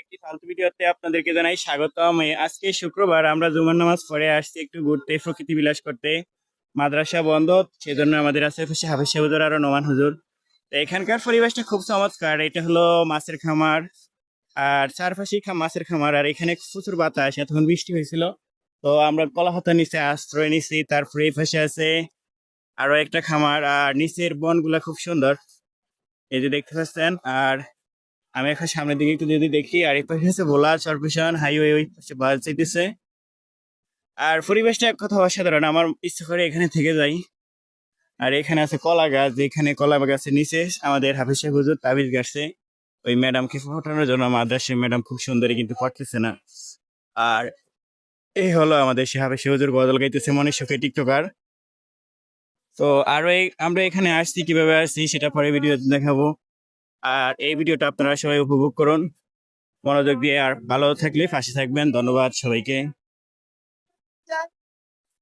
একটি ফালতু ভিডিওতে আপনাদেরকে জানাই স্বাগতম। আজকে শুক্রবার আমরা জুমার নামাজ পড়ে আসছি একটু ঘুরতে, প্রকৃতি বিলাস করতে। মাদ্রাসা বন্ধ, সেজন্য আমাদের আশেপাশে হাফেজ সাহেব হুজুর আর নোমান হুজুর। তো এখানকার পরিবেশটা খুব চমৎকার। এটা হলো মাছের খামার, আর চারপাশে মাছের খামার, আর এখানে প্রচুর বাতাস। এতক্ষণ বৃষ্টি হয়েছিল, তো আমরা কলাপাতা নিচে আশ্রয় নিছি। তারপরে এই পাশে আছে আরো একটা খামার, আর নিচের বনগুলা খুব সুন্দর, এই যে দেখতে পাচ্ছেন। আর আমি এখন সামনের দিকে একটু যদি দেখি, আর এই পাশে হচ্ছে ভোলা চরপেশন হাইওয়ে, ওই পাশে বাস যেতেছে। আর পরিবেশটা এক কথা অসাধারণ, আমার ইচ্ছা করে এখানে থেকে যাই। আর এখানে আছে কলা গাছ, যেখানে কলা গাছের নিচে আমাদের হাফিজ সাহেব হুজুর তাবিজ গাছছে। ওই ম্যাডামকে ফোটানোর জন্য মাদ্রাসার ম্যাডাম খুব সুন্দরী, কিন্তু পড়তেছে না। আর এই হলো আমাদের সে হাফিজ সাহেব হুজুর গজল গাইতেছে, মনের সুখে টিকটকার। তো আরো আমরা এখানে আসছি, কিভাবে আসছি সেটা পরে ভিডিও দেখাবো। আর এই ভিডিওটা আপনারা সবাই উপভোগ করুন মনোযোগ দিয়ে, আর ভালো থাকলে পাশে থাকবেন। ধন্যবাদ সবাইকে।